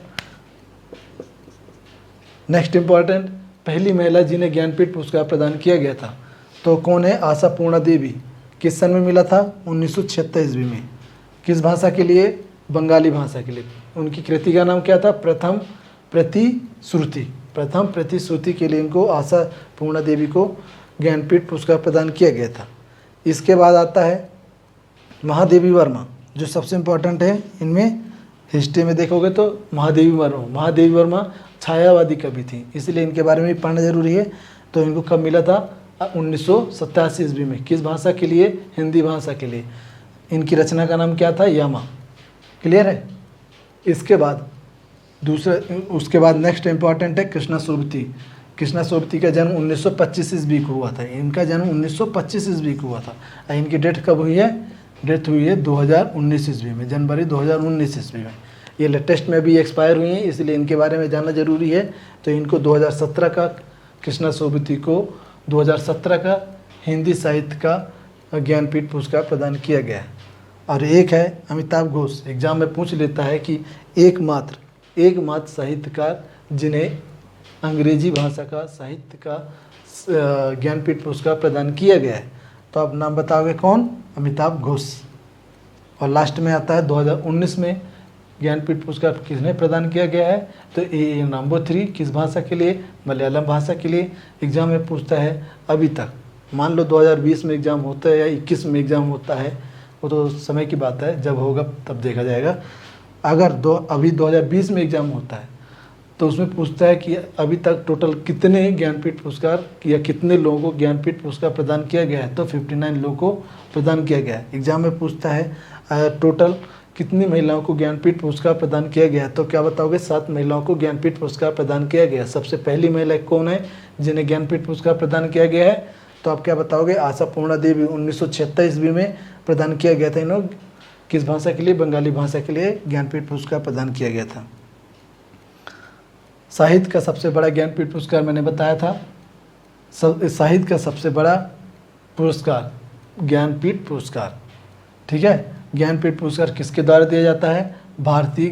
नेक्स्ट इम्पोर्टेंट, पहली महिला जिन्हें ज्ञानपीठ पुरस्कार प्रदान किया गया था, तो कौन है? आशा पूर्णा देवी। किस सन में मिला था? 1976 ईस्वी में। किस भाषा के लिए? बंगाली भाषा के लिए। उनकी कृति का नाम क्या था? प्रथम प्रतिश्रुति के लिए इनको, आशा पूर्णा देवी को ज्ञानपीठ पुरस्कार प्रदान किया गया था। इसके बाद आता है महादेवी वर्मा, जो सबसे इम्पोर्टेंट है इनमें। हिस्ट्री में देखोगे तो महादेवी वर्मा छायावादी कवि थी, इसलिए इनके बारे में भी पढ़ना जरूरी है। तो इनको कब मिला था? 1987 ईस्वी में। किस भाषा के लिए? हिंदी भाषा के लिए। इनकी रचना का नाम क्या था? यमा। क्लियर है? इसके बाद उसके बाद नेक्स्ट इम्पॉर्टेंट है कृष्णा सोबती का जन्म 1925 ईस्वी को हुआ था। इनका जन्म 1925 ईस्वी को हुआ था। और इनकी डेथ कब हुई है? डेथ हुई है 2019 ईस्वी में, जनवरी 2019 ईस्वी में। ये लेटेस्ट में भी एक्सपायर हुई हैं, इसलिए इनके बारे में जानना जरूरी है। तो इनको 2017 का, कृष्णा सोबती को 2017 का हिंदी साहित्य का ज्ञानपीठ पुरस्कार प्रदान किया गया है। और एक है अमिताभ घोष। एग्जाम में पूछ लेता है कि एकमात्र साहित्यकार जिन्हें अंग्रेजी भाषा का साहित्य का ज्ञानपीठ पुरस्कार प्रदान किया गया है, तो आप नाम बताओगे कौन? अमिताभ घोष। और लास्ट में आता है 2019 में ज्ञानपीठ पुरस्कार किसने प्रदान किया गया है, तो AA नंबूथरी। किस भाषा के लिए? मलयालम भाषा के लिए। एग्जाम में पूछता है अभी तक, मान लो 2020 में एग्ज़ाम होता है या 21 में एग्ज़ाम होता है, वो तो समय की बात है, जब होगा तब देखा जाएगा। अगर अभी 2020 में एग्ज़ाम होता है तो उसमें पूछता है कि अभी तक टोटल कितने ज्ञानपीठ पुरस्कार या कितने लोगों को ज्ञानपीठ पुरस्कार प्रदान किया गया है, तो 59 लोगों को प्रदान किया गया है। एग्ज़ाम में पूछता है टोटल कितनी महिलाओं को ज्ञानपीठ पुरस्कार प्रदान किया गया है, तो क्या बताओगे? 7 महिलाओं को ज्ञानपीठ पुरस्कार प्रदान किया गया। सबसे पहली महिला कौन है जिन्हें ज्ञानपीठ पुरस्कार प्रदान किया गया है, तो आप क्या बताओगे? आशा पूर्णा देवी। 1976 ईस्वी में प्रदान किया गया था। इन्हों किस भाषा के लिए? बंगाली भाषा के लिए ज्ञानपीठ पुरस्कार प्रदान किया गया था। साहित्य का सबसे बड़ा ज्ञानपीठ पुरस्कार मैंने बताया था, साहित्य का सबसे बड़ा पुरस्कार ज्ञानपीठ पुरस्कार। ठीक है, ज्ञानपीठ पुरस्कार किसके द्वारा दिया जाता है? भारतीय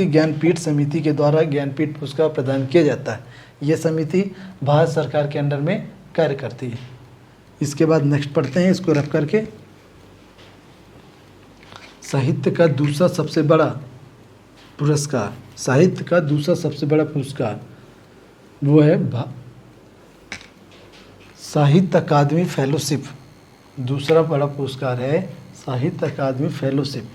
ज्ञानपीठ समिति के द्वारा ज्ञानपीठ पुरस्कार प्रदान किया जाता है। यह समिति भारत सरकार के अंडर में कार्य करती है। इसके बाद नेक्स्ट पढ़ते हैं इसको रख करके। साहित्य का दूसरा सबसे बड़ा पुरस्कार, साहित्य का दूसरा सबसे बड़ा पुरस्कार वो है साहित्य अकादमी फेलोशिप। दूसरा बड़ा पुरस्कार है साहित्य अकादमी फेलोशिप।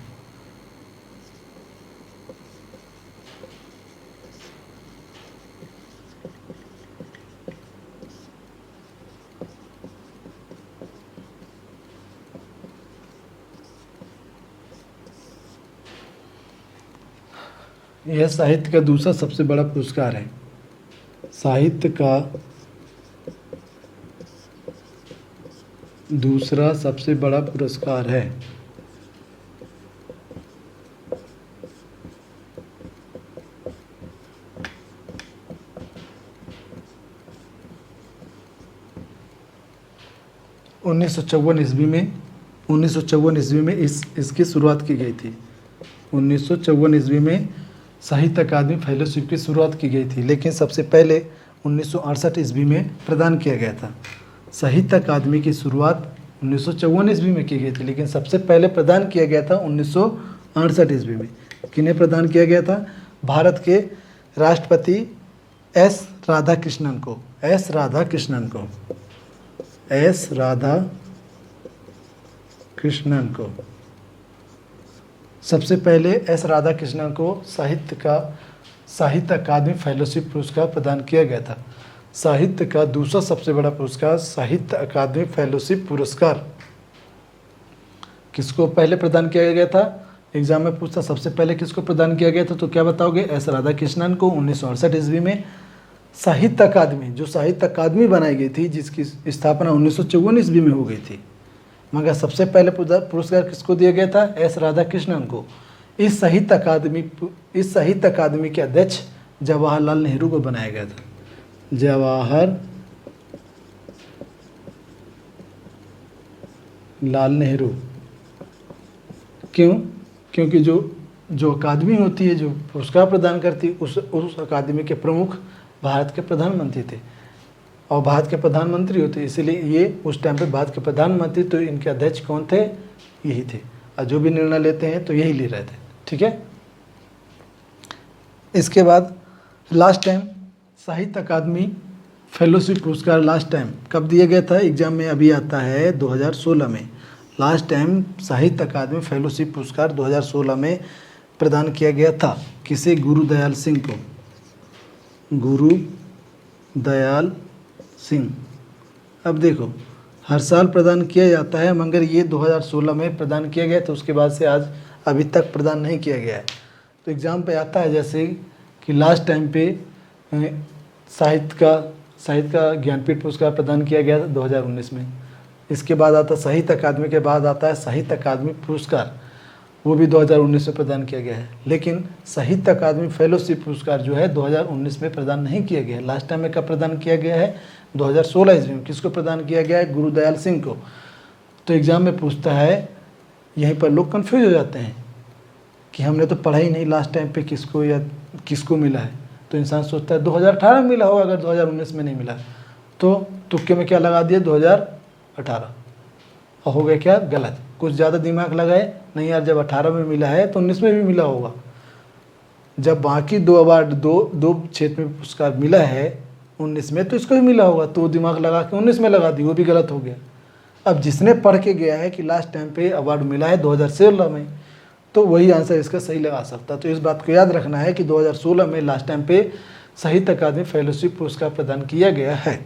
यह साहित्य का दूसरा सबसे बड़ा पुरस्कार है। साहित्य का दूसरा सबसे बड़ा पुरस्कार है। उन्नीस सौ चौवन ईस्वी में इसकी शुरुआत की गई थी। 1954 ईस्वी में साहित्य अकादमी फेलोशिप की शुरुआत की गई थी, लेकिन सबसे पहले 1968 ईस्वी में प्रदान किया गया था। साहित्य अकादमी की शुरुआत 1954 ईस्वी में की गई थी, लेकिन सबसे पहले प्रदान किया गया था 1968 ईस्वी में। किन्हें प्रदान किया गया था? भारत के राष्ट्रपति एस राधाकृष्णन को सबसे पहले एस राधाकृष्णन को साहित्य अकादमी फेलोशिप पुरस्कार प्रदान किया गया था। साहित्य का दूसरा सबसे बड़ा पुरस्कार साहित्य अकादमी फेलोशिप पुरस्कार किसको पहले प्रदान किया गया था? एग्जाम में पूछता सबसे पहले किसको प्रदान किया गया था, तो क्या बताओगे? एस राधाकृष्णन को। 1968 ईस्वी में साहित्य अकादमी, जो साहित्य अकादमी बनाई गई थी जिसकी स्थापना 1954 ईस्वी में हो गई थी, मगर सबसे पहले पुरस्कार किसको दिया गया था? एस राधाकृष्णन को। इस साहित्य अकादमी के अध्यक्ष जवाहरलाल नेहरू को बनाया गया था। जवाहरलाल नेहरू। क्यों? क्योंकि जो अकादमी होती है, जो पुरस्कार प्रदान करती है, उस अकादमी के प्रमुख भारत के प्रधानमंत्री थे, और भारत के प्रधानमंत्री होते, इसीलिए ये उस टाइम पे भारत के प्रधानमंत्री, तो इनके अध्यक्ष कौन थे? यही थे, और जो भी निर्णय लेते हैं तो यही ले रहे थे। ठीक है, इसके बाद लास्ट टाइम साहित्य अकादमी फेलोशिप पुरस्कार लास्ट टाइम कब दिया गया था? एग्जाम में अभी आता है 2016 में। लास्ट टाइम साहित्य अकादमी फेलोशिप पुरस्कार 2016 में प्रदान किया गया था। किसे? गुरुदयाल सिंह को। गुरुदयाल सिंह। अब देखो, हर साल प्रदान किया जाता है, मगर ये 2016 में प्रदान किया गया, तो उसके बाद से आज अभी तक प्रदान नहीं किया गया है। तो एग्ज़ाम पे आता है जैसे कि लास्ट टाइम पे साहित्य का ज्ञानपीठ पुरस्कार प्रदान किया गया था 2019 में। इसके बाद आता साहित्य अकादमी के बाद आता है साहित्य अकादमी पुरस्कार, वो भी 2019 में प्रदान किया गया है। लेकिन साहित्य अकादमी फेलोशिप पुरस्कार जो है 2019 में प्रदान नहीं किया गया है। लास्ट टाइम में कब प्रदान किया गया है? 2016 ईस्वी में। किसको प्रदान किया गया है? गुरुदयाल सिंह को। तो एग्ज़ाम में पूछता है, यहीं पर लोग कंफ्यूज हो जाते हैं कि हमने तो पढ़ा ही नहीं लास्ट टाइम पे किसको मिला है। तो इंसान सोचता है 2018 में मिला होगा, अगर 2019 में नहीं मिला तो तुक्के में क्या लगा दिया? 2018, और हो गया क्या? गलत। कुछ ज़्यादा दिमाग लगाए, नहीं यार, जब 18 में मिला है तो 19 में भी मिला होगा। जब बाकी 2 अवार्ड दो क्षेत्र में पुरस्कार मिला है 19 में, तो इसको भी मिला होगा, तो दिमाग लगा के 19 में लगा दी, वो भी गलत हो गया। अब जिसने पढ़ के गया है कि लास्ट टाइम पे अवार्ड मिला है 2016 में, तो वही आंसर इसका सही लगा सकता है। तो इस बात को याद रखना है कि 2016 में लास्ट टाइम पे साहित्य अकादमी फेलोशिप पुरस्कार प्रदान किया गया है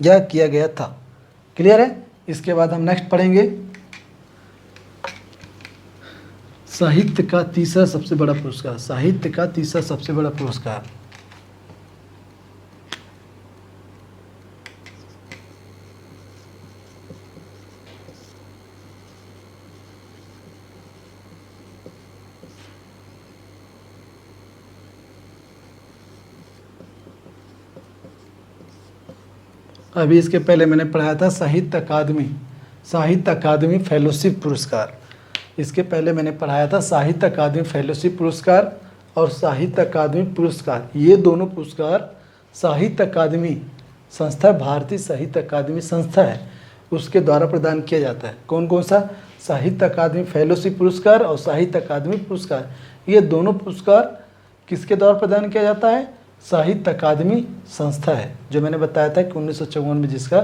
या किया गया था। क्लियर है। इसके बाद हम नेक्स्ट पढ़ेंगे साहित्य का तीसरा सबसे बड़ा पुरस्कार। साहित्य का तीसरा सबसे बड़ा पुरस्कार अभी इसके पहले मैंने पढ़ाया था साहित्य अकादमी फेलोशिप पुरस्कार। इसके पहले मैंने पढ़ाया था साहित्य अकादमी फेलोशिप पुरस्कार और साहित्य अकादमी पुरस्कार। ये दोनों पुरस्कार साहित्य अकादमी संस्था, भारतीय साहित्य अकादमी संस्था है, उसके द्वारा प्रदान किया जाता है। कौन कौन सा? साहित्य अकादमी फेलोशिप पुरस्कार और साहित्य अकादमी पुरस्कार। ये दोनों पुरस्कार किसके द्वारा प्रदान किया जाता है? साहित्य अकादमी संस्था है, जो मैंने बताया था कि 1954 में जिसका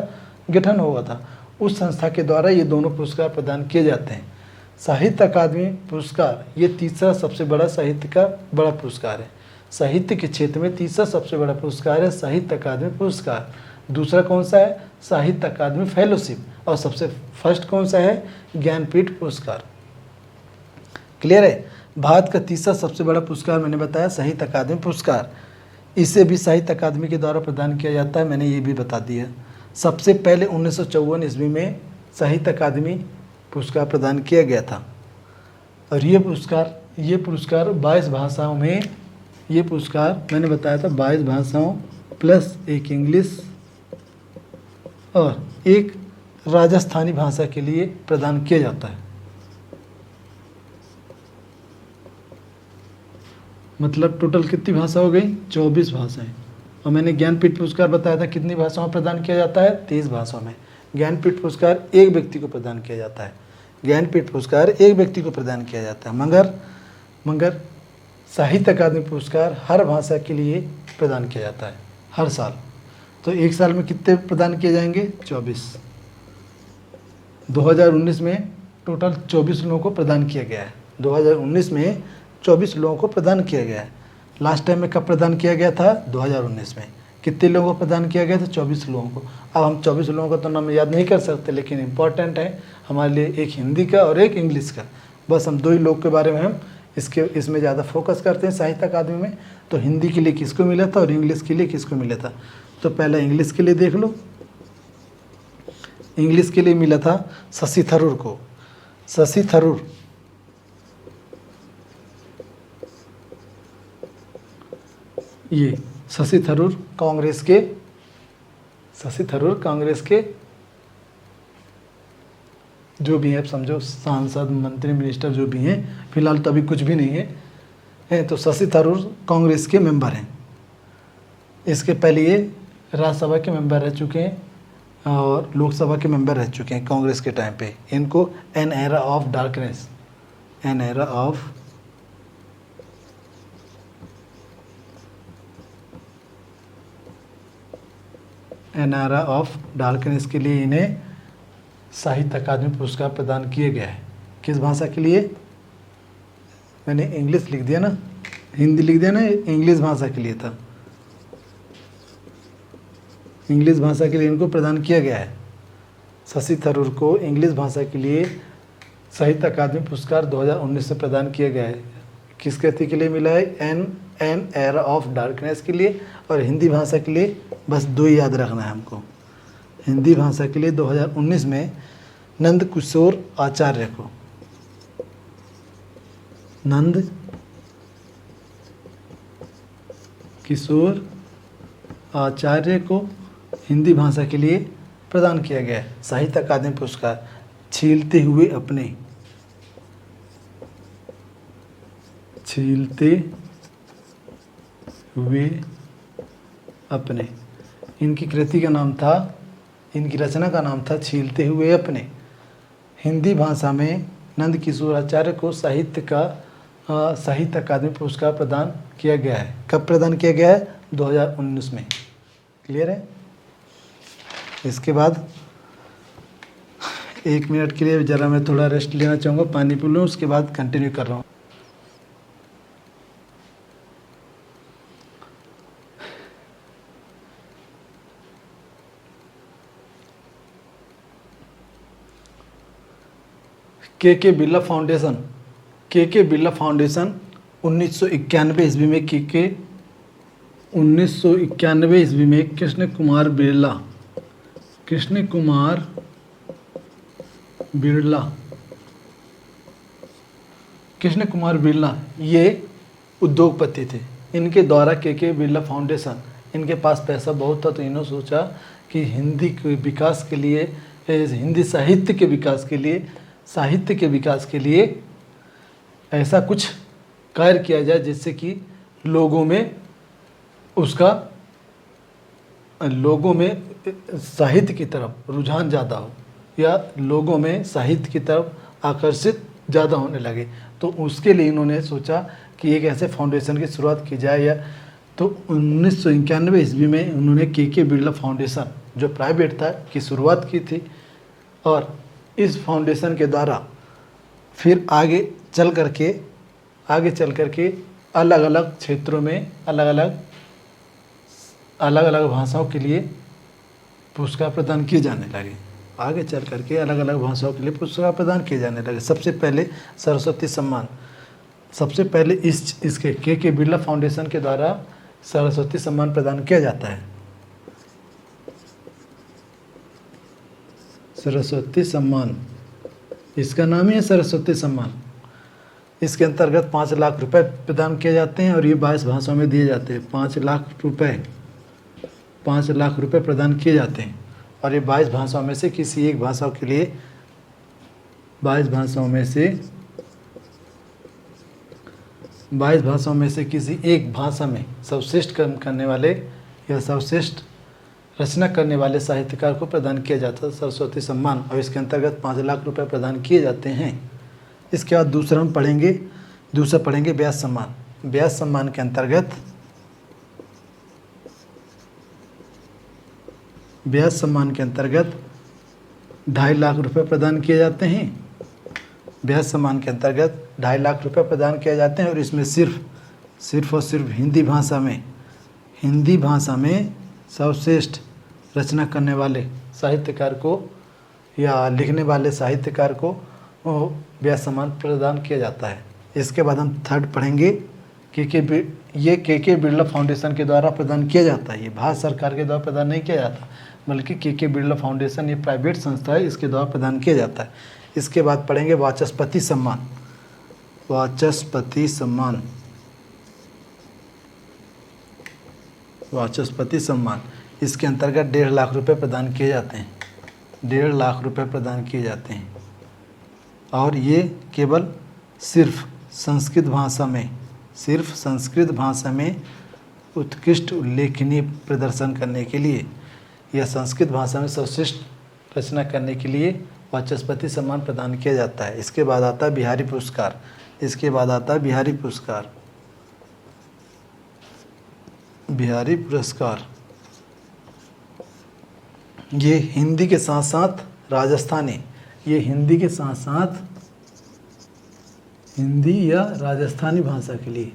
गठन हुआ था, उस संस्था के द्वारा ये दोनों पुरस्कार प्रदान किए जाते हैं। साहित्य अकादमी पुरस्कार ये तीसरा सबसे बड़ा साहित्य का बड़ा पुरस्कार है। साहित्य के क्षेत्र में तीसरा सबसे बड़ा पुरस्कार है साहित्य अकादमी पुरस्कार। दूसरा कौन सा है? साहित्य अकादमी फेलोशिप। और सबसे फर्स्ट कौन सा है? ज्ञानपीठ पुरस्कार। क्लियर है। भारत का तीसरा सबसे बड़ा पुरस्कार मैंने बताया साहित्य अकादमी पुरस्कार। इसे भी साहित्य अकादमी के द्वारा प्रदान किया जाता है, मैंने ये भी बता दिया। सबसे पहले 1954 ईस्वी में साहित्य अकादमी पुरस्कार प्रदान किया गया था। और ये पुरस्कार 22 भाषाओं में, ये पुरस्कार मैंने बताया था 22 भाषाओं प्लस एक इंग्लिश और एक राजस्थानी भाषा के लिए प्रदान किया जाता है। मतलब टोटल कितनी भाषा हो गई? 24 भाषाएं। और मैंने ज्ञानपीठ पुरस्कार बताया था कितनी भाषाओं में प्रदान किया जाता है? 23 भाषाओं में। ज्ञानपीठ पुरस्कार एक व्यक्ति को प्रदान किया जाता है। ज्ञानपीठ पुरस्कार एक व्यक्ति को प्रदान किया जाता है। मगर साहित्य अकादमी पुरस्कार हर भाषा के लिए प्रदान किया जाता है हर साल। तो एक साल में कितने प्रदान किए जाएंगे? 24। 2019 में टोटल 24 लोगों को प्रदान किया गया है। 2019 में 24 लोगों को प्रदान किया गया है। लास्ट टाइम में कब प्रदान किया गया था? 2019 में। कितने लोगों को प्रदान किया गया था? 24 लोगों को। अब हम 24 लोगों का तो नाम याद नहीं कर सकते, लेकिन इम्पॉर्टेंट है हमारे लिए, एक हिंदी का और एक इंग्लिश का। बस हम दो ही लोग के बारे में हम इसमें ज़्यादा फोकस करते हैं साहित्य अकादमी में। तो हिंदी के लिए किसको मिला था और इंग्लिश के लिए किसको मिला था? तो पहले इंग्लिश के लिए देख लो। इंग्लिश के लिए मिला था शशि थरूर को। शशि थरूर ये शशि थरूर कांग्रेस के जो भी है, आप समझो सांसद, मंत्री, मिनिस्टर जो भी हैं, फिलहाल तो अभी कुछ भी नहीं है। तो शशि थरूर कांग्रेस के मेंबर हैं। इसके पहले ये राज्यसभा के मेंबर रह चुके हैं और लोकसभा के मेंबर रह चुके हैं कांग्रेस के टाइम पे। इनको एन एरा ऑफ डार्कनेस के लिए इन्हें साहित्य अकादमी पुरस्कार प्रदान किए गया है। किस भाषा के लिए? मैंने इंग्लिश लिख दिया ना, हिंदी लिख दिया ना, इंग्लिश भाषा के लिए था। इंग्लिश भाषा के लिए इनको प्रदान किया गया है। शशि थरूर को इंग्लिश भाषा के लिए साहित्य अकादमी पुरस्कार 2019 से प्रदान किया गया है। किस कृति के लिए मिला है? एन एरा ऑफ डार्कनेस के लिए। और हिंदी भाषा के लिए बस दो ही याद रखना है हमको। हिंदी भाषा के लिए 2019 में नंद किशोर आचार्य को हिंदी भाषा के लिए प्रदान किया गया है साहित्य अकादमी पुरस्कार। छीलते हुए अपने, इनकी कृति का नाम था, इनकी रचना का नाम था छीलते हुए अपने। हिंदी भाषा में नंद किशोर आचार्य को साहित्य अकादमी पुरस्कार प्रदान किया गया है। कब प्रदान किया गया है? 2019 में। क्लियर है। इसके बाद 1 मिनट के लिए ज़रा मैं थोड़ा रेस्ट लेना चाहूँगा, पानी पी लूँ, उसके बाद कंटिन्यू कर रहा हूँ। के बिरला फाउंडेशन। के बिरला फाउंडेशन 1991 ईस्वी में 1991 ईस्वी में कृष्ण कुमार बिरला ये उद्योगपति थे। इनके द्वारा के बिरला फाउंडेशन, इनके पास पैसा बहुत था, तो इन्होंने सोचा कि हिंदी के विकास के लिए, हिंदी साहित्य के विकास के लिए ऐसा कुछ कार्य किया जाए जिससे कि लोगों में साहित्य की तरफ रुझान ज़्यादा हो, या लोगों में साहित्य की तरफ आकर्षित ज़्यादा होने लगे। तो उसके लिए इन्होंने सोचा कि एक ऐसे फाउंडेशन की शुरुआत की जाए। या तो 1991 ईस्वी में उन्होंने के बिरला फाउंडेशन, जो प्राइवेट था, की शुरुआत की थी। और इस फाउंडेशन के द्वारा फिर आगे चल करके अलग अलग क्षेत्रों में अलग अलग भाषाओं के लिए पुरस्कार प्रदान किए जाने लगे। आगे चल करके अलग अलग भाषाओं के लिए पुरस्कार प्रदान किए जाने लगे। सबसे पहले सरस्वती सम्मान, सबसे पहले इसके के बिरला फाउंडेशन के द्वारा सरस्वती सम्मान प्रदान किया जाता है। सरस्वती सम्मान, इसका नाम ही है सरस्वती सम्मान। इसके अंतर्गत 5 लाख रुपए प्रदान किए जाते हैं और ये 22 भाषाओं में दिए जाते हैं। 5 लाख रुपए प्रदान किए जाते हैं और ये 22 भाषाओं में से किसी एक भाषा के लिए, 22 भाषाओं में से किसी एक भाषा में सर्वश्रेष्ठ कर्म करने वाले या सर्वश्रेष्ठ रचना करने वाले साहित्यकार को प्रदान किया जाता है सरस्वती सम्मान, और इसके अंतर्गत 5 लाख रुपए प्रदान किए जाते हैं। इसके बाद दूसरा पढ़ेंगे व्यास सम्मान। व्यास सम्मान के अंतर्गत 2.5 लाख रुपए प्रदान किए जाते हैं। व्यास सम्मान के अंतर्गत 2.5 लाख रुपए प्रदान किए जाते हैं और इसमें सिर्फ और सिर्फ हिंदी भाषा में सर्वश्रेष्ठ रचना करने वाले साहित्यकार को या लिखने वाले साहित्यकार को व्यास सम्मान प्रदान किया जाता है। इसके बाद हम थर्ड पढ़ेंगे के बिरला फाउंडेशन के द्वारा प्रदान किया जाता है। ये भारत सरकार के द्वारा प्रदान नहीं किया जाता, बल्कि के बिरला फाउंडेशन ये प्राइवेट संस्था है, इसके द्वारा प्रदान किया जाता है। इसके बाद पढ़ेंगे वाचस्पति सम्मान। इसके अंतर्गत 1.5 लाख रुपए प्रदान किए जाते हैं। 1.5 लाख रुपए प्रदान किए जाते हैं और ये केवल सिर्फ संस्कृत भाषा में उत्कृष्ट उल्लेखनीय प्रदर्शन करने के लिए या संस्कृत भाषा में सर्वश्रेष्ठ रचना करने के लिए वाचस्पति सम्मान प्रदान किया जाता है। इसके बाद आता है बिहारी पुरस्कार। ये हिंदी के साथ साथ हिंदी या राजस्थानी भाषा के लिए,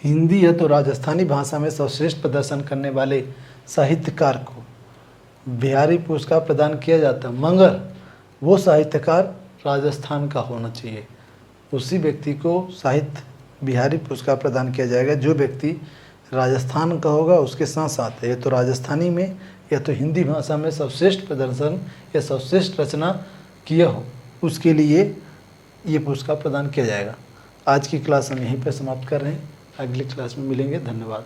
हिंदी या तो राजस्थानी भाषा में सर्वश्रेष्ठ प्रदर्शन करने वाले साहित्यकार को बिहारी पुरस्कार प्रदान किया जाता है, मगर वो साहित्यकार राजस्थान का होना चाहिए। उसी व्यक्ति को साहित्य बिहारी पुरस्कार प्रदान किया जाएगा जो व्यक्ति राजस्थान का होगा। उसके साथ साथ या तो राजस्थानी में या तो हिंदी भाषा में सर्वश्रेष्ठ प्रदर्शन या सर्वश्रेष्ठ रचना किया हो, उसके लिए ये पुरस्कार प्रदान किया जाएगा। आज की क्लास हम यहीं पर समाप्त कर रहे हैं। अगली क्लास में मिलेंगे। धन्यवाद।